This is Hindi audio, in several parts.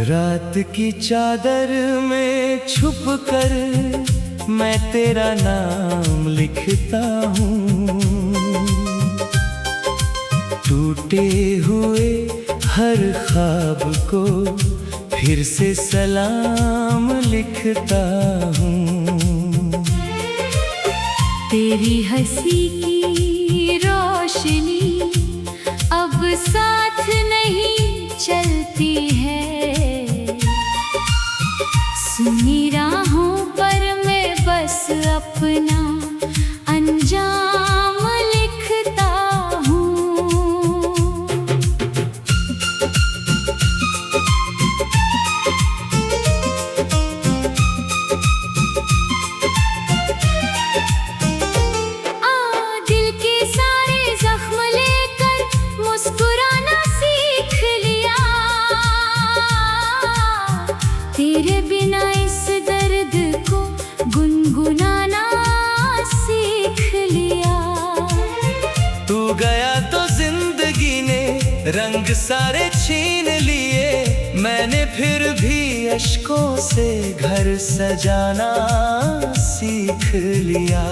रात की चादर में छुप कर मैं तेरा नाम लिखता हूँ। टूटे हुए हर ख्वाब को फिर से सलाम लिखता हूँ। तेरी हंसी की रोशनी अब साथ नहीं चलती है। सुनी राहों पर मैं बस अपना अंजाम लिखता हूँ। दिल के सारे जख्म लेकर मुस्कुराना सीख लिया। तेरे बिना इस दर्द को गुनगुनाना सीख लिया। तू गया तो जिंदगी ने रंग सारे छीन लिए। मैंने फिर भी अश्कों से घर सजाना सीख लिया।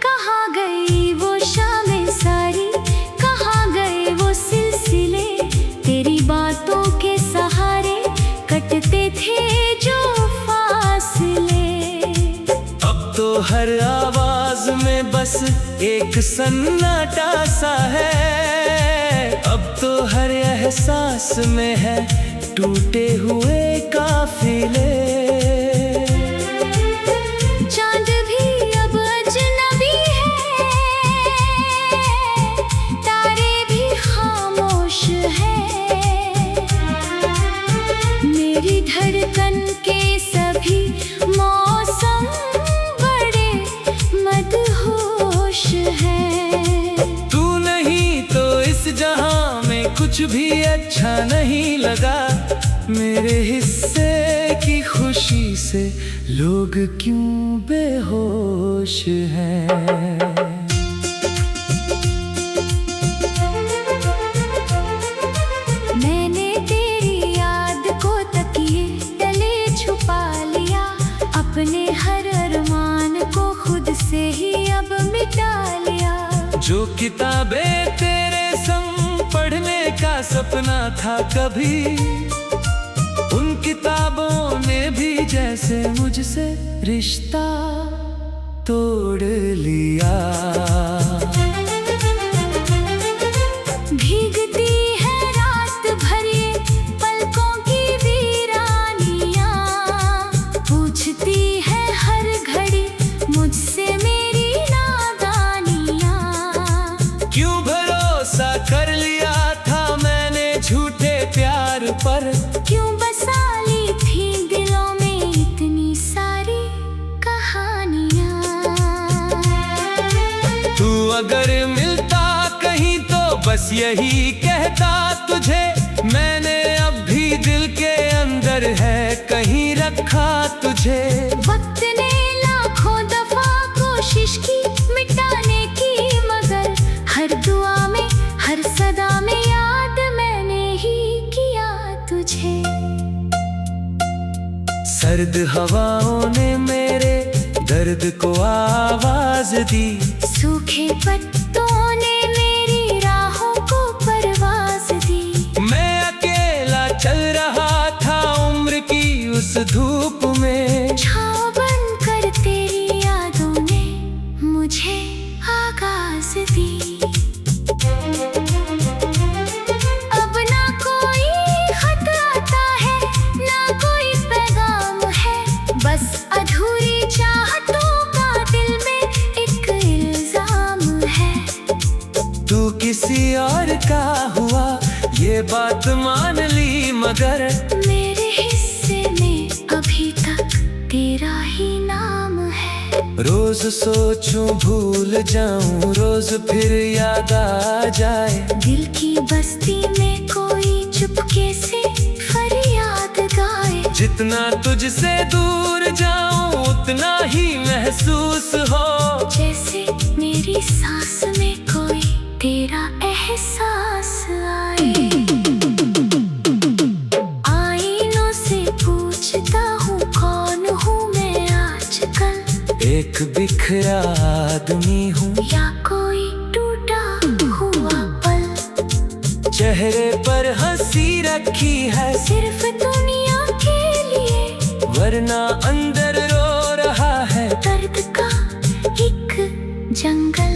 कहाँ गई वो शामें सारी, कहाँ गए वो सिलसिले। तेरी बातों के सहारे कटते थे जो फासले। अब तो हर आवाज में बस एक सन्नाटा सा है। अब तो हर एहसास में है टूटे हुए काफिले। चांद भी अब अजनबी है, तारे भी खामोश है। मेरी धड़कन के सभी मौसम बड़े मदहोश हैं। तू नहीं तो इस जहां में कुछ भी अच्छा नहीं लगा। मेरे हिस्से की खुशी से लोग क्यों बेहोश हैं। मैंने तेरी याद को तकिए तले छुपा लिया। अपने हर अरमान को खुद से ही अब मिटा लिया। जो किताबें तेरे संग पढ़ने का सपना था कभी, उन किताबों ने भी जैसे मुझसे रिश्ता तोड़ लिया। भीगती है रात भर ये पलकों की वीरानियां। पूछती है हर घड़ी मुझसे मेरी नादानियां। क्यों भरोसा कर लिया था मैंने झूठे प्यार पर। क्यों बसा ली थी दिलों में इतनी सारी कहानियां। तू अगर मिलता कहीं तो बस यही कहता तुझे। मैंने अब भी दिल के अंदर है कहीं रखा तुझे। वक्त ने लाखों दफा कोशिश की मिटाने की, मगर हर दुआ में हर सदा में याद मैंने ही किया तुझे। सर्द हवाओं ने मेरे दर्द को आवाज दी। सूखे पत्तों ने मेरी राहों को परवाज दी। मैं अकेला चल रहा था उम्र की उस धूप में। छाँव बनकर तेरी यादों ने मुझे आगाज दी। अब ना कोई खत आता है, ना कोई पैगाम है। बस अधूरी चाहतों का दिल में एक इल्जाम है। तू किसी और का हुआ ये बात मान ली, मगर मेरे हिस्से में अभी तक तेरा ही नाम है। रोज सोचूं भूल जाऊं, रोज फिर याद आ जाए। दिल की बस्ती में कोई चुपके से फरियाद गाए। जितना तुझसे दूर जाऊं उतना ही महसूस हो जैसे मेरी सांस में कोई तेरा एहसास बिखरा आदमी हूँ या कोई टूटा हुआ पल, चेहरे पर हंसी रखी है सिर्फ दुनिया के लिए, वरना अंदर रो रहा है दर्द का एक जंगल।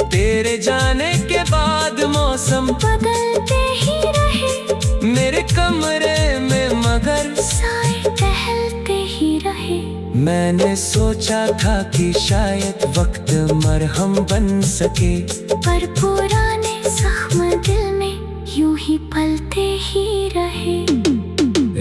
तेरे जाने के बाद मौसम बदलते ही रहे मेरे कमरे में, मगर साए टहलते ही रहे। मैंने सोचा था कि शायद वक्त मरहम बन सके, पर पुराने जख्म दिल में यूं ही पलते ही रहे।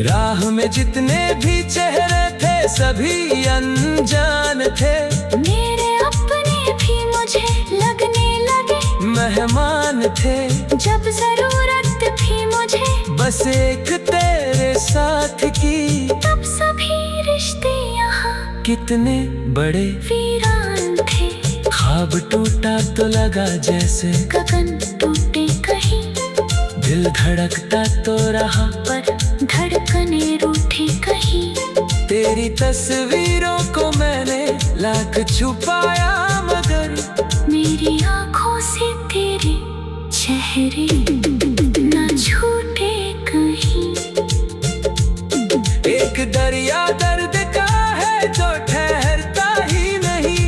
राह में जितने भी चेहरे थे सभी अनजान थे, मेरे अपने भी मुझे लगने लगे मेहमान थे। जब जरूरत थी मुझे बस एक तेरे साथ की, तब सभी रिश्ते यहाँ कितने बड़े वीरान थे। ख्वाब टूटा तो लगा जैसे गगन टूटे कहीं, दिल धड़कता तो रहा पर धड़कने रूठे कहीं। तेरी तस्वीरों को मैंने लाख छुपाया, मगर मेरी आँखों से तेरे चेहरे न छूटे कहीं। एक दरिया दर्द का है जो ठहरता ही नहीं,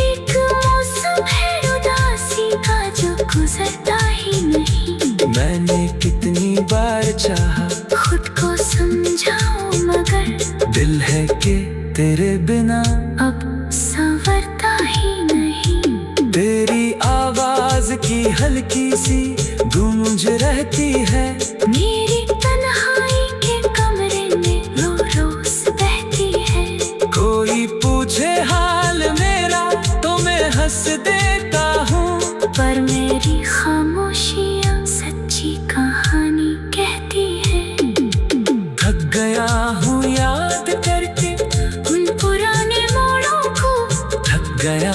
एक मौसम है उदासी का जो गुजरता ही नहीं। मैंने कितनी बार चाहा खुद को समझाऊं मगर दिल है कि तेरे बिना अब संवरता ही नहीं। तेरी आवाज की हल्की सी गूंज रहती है, मेरी तन्हाई के कमरे में रो रोज बहती है। कोई पूछे हाल मेरा तो मैं हंस देता हूँ, पर मेरी खामोशियाँ सच्ची कहानी कहती है। थक गया हूँ याद करके उन पुराने मोड़ों को, थक गया।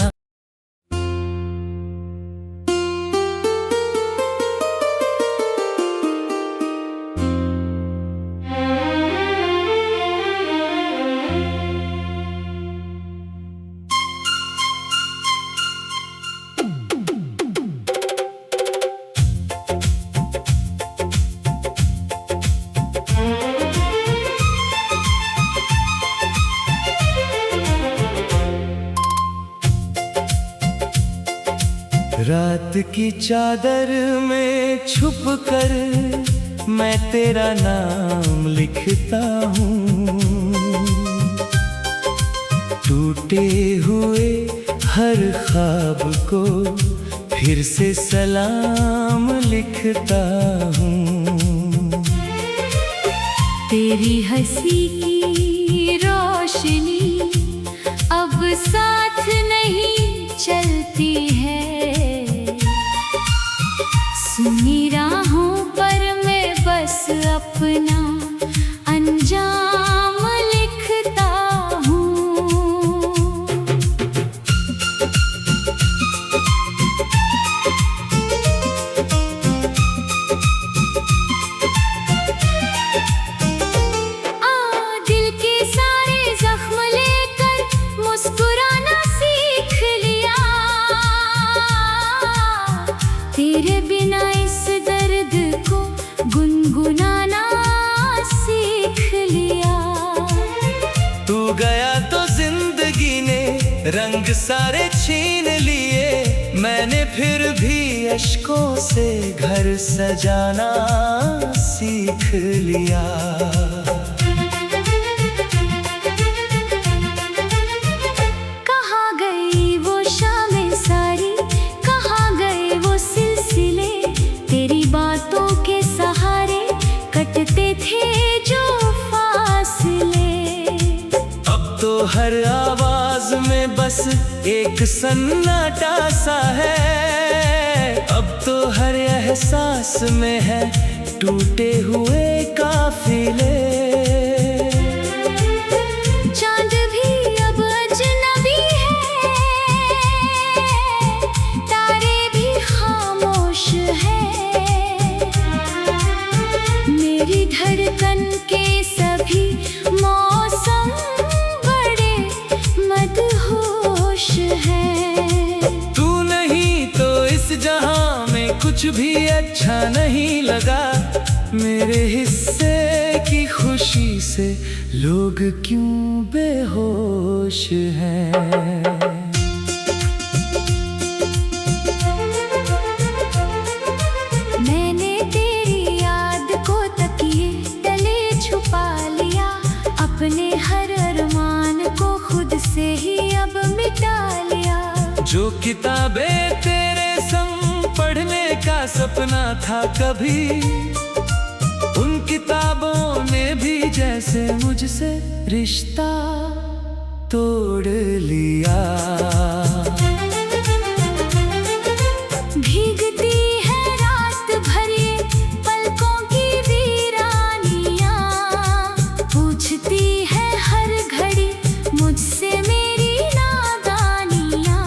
रात की चादर में छुप कर मैं तेरा नाम लिखता हूँ, टूटे हुए हर ख्वाब को फिर से सलाम लिखता हूँ। तेरी हंसी की रोशनी अब साथ नहीं चलती है। सुनी राहों पर मैं बस अपना अंजाम लिखता हूँ। दिल के सारे जख्म लेकर मुस्कुराना सीख लिया, तेरे बिना इस दर्द को गुनगुनाना सीख लिया। तू गया तो जिंदगी ने रंग सारे छीन लिए, मैंने फिर भी अश्कों से घर सजाना सीख लिया। कहाँ गई वो शामें सारी, कहाँ गए वो सिलसिले, तेरी बातों के सहारे कटते थे जो फासले। अब तो हर आवाज में बस एक सन्नाटा सा है, अब तो हर एहसास में है टूटे हुए काफिले। चांद भी अब अजनबी है, तारे भी खामोश है। मेरी धड़कन के सभी मौसम बड़े कुछ भी अच्छा नहीं लगा। मेरे हिस्से की खुशी से लोग क्यों बेहोश हैं। मैंने तेरी याद को तकिए तले छुपा लिया, अपने हर अरमान को खुद से ही अब मिटा लिया। जो किताबें तेरे संग पढ़ने का सपना था कभी, उन किताबों ने भी जैसे मुझसे रिश्ता तोड़ लिया। भीगती है रात भर ये पलकों की वीरानियां, पूछती है हर घड़ी मुझसे मेरी नादानियां।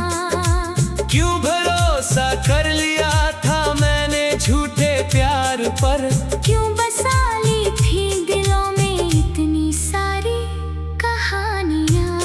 क्यों भरोसा कर लिया था मैंने झूठे प्यार पर, क्यों बसा ली थी दिलों में इतनी सारी कहानियां।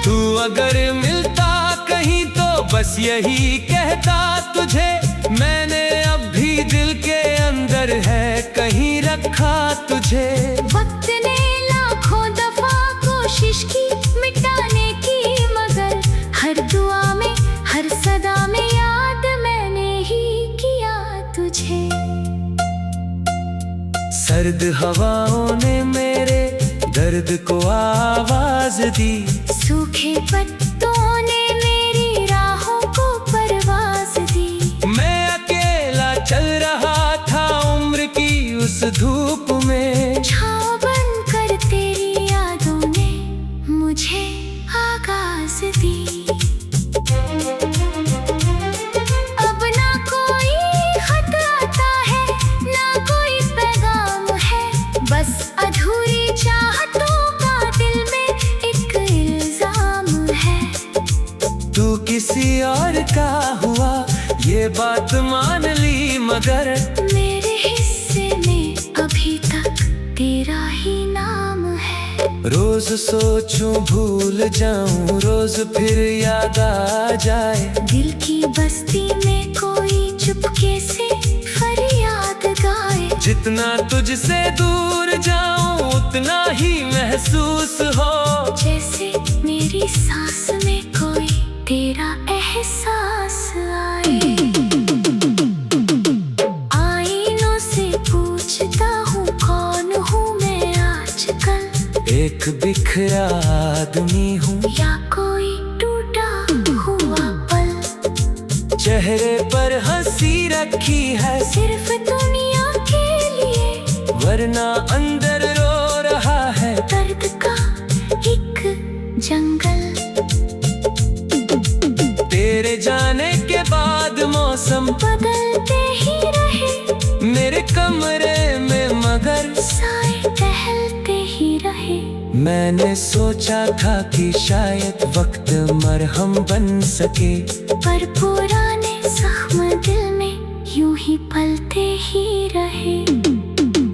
तू अगर मिलता कहीं तो बस यही कहता तुझे, मैंने अब भी दिल के अंदर है कहीं रखा तुझे। वक्त ने लाखों दफा कोशिश की मिटाने की, मगर हर दुआ में हर सदा में याद मैंने ही किया तुझे। सर्द हवाओं ने मेरे दर्द को आवाज दी, सूखे पत्तों ने मेरी राहों को परवाज दी। मैं अकेला चल रहा था उम्र की उस धूप में, छाँव बनकर तेरी यादों ने मुझे आगाज दी। अब ना कोई खत आता है ना कोई पैगाम है, बस अधूरी चाहतों का दिल में एक इल्जाम है। तू किसी और का हुआ ये बात मान ली, मगर मेरे हिस्से में अभी तक तेरा ही नाम है। रोज सोचूं भूल जाऊं, रोज फिर याद आ जाए। दिल की बस्ती में कोई चुपके से फरियाद गाए। जितना तुझसे दूर जाऊं उतना ही महसूस हो, जैसे मेरी सांस में कोई तेरा एहसास आए। आईनों से पूछता हूँ कौन हूँ मैं आजकल, एक बिखरा आदमी हूँ या कोई टूटा हुआ पल। चेहरे पर हंसी रखी है सिर्फ दुनिया के लिए, वरना अंदर रो रहा है दर्द का एक जंगल। तेरे जाने के बाद मौसम बदलते ही रहे मेरे कमरे में, मगर साए टहलते ही रहे। मैंने सोचा था कि शायद वक्त मरहम बन सके, पर पुराने जख्म दिल में यूं ही पलते ही रहे।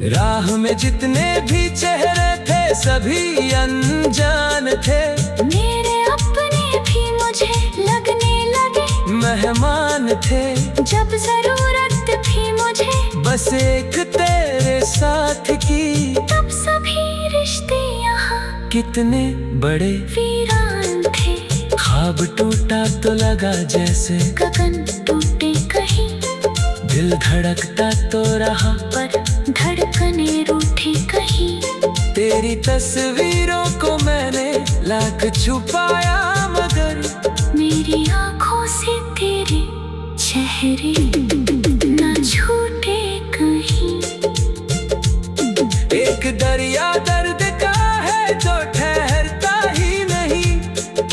राह में जितने भी चेहरे थे सभी अनजान थे, मेरे अपने भी मुझे लगने लगे मेहमान थे। जब जरूरत भी मुझे बस एक तेरे साथ की, तब सभी रिश्ते यहाँ कितने बड़े वीरान थे। ख्वाब टूटा तो लगा जैसे गगन टूटे कहीं, दिल धड़कता तो रहा पर धड़कने रूठे कहीं। तेरी तस्वीरों को मैंने लाख छुपाया, मगर मेरी आँखों से तेरे चेहरे न छूटे कहीं। एक दरिया दर्द का है जो ठहरता ही नहीं,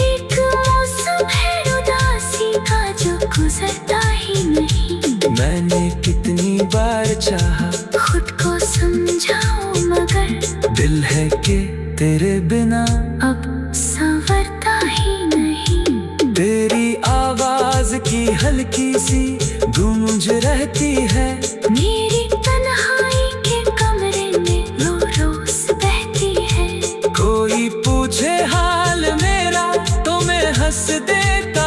एक मौसम है उदासी का जो गुजरता ही नहीं। मैंने कितनी बार चाहा खुद को समझाऊं मगर दिल है कि तेरे बिना अब संवरता ही नहीं। तेरी आवाज की हल्की सी गूंज रहती है, मेरी तन्हाई के कमरे में रो रोज बहती है। कोई पूछे हाल मेरा तो मैं हंस देता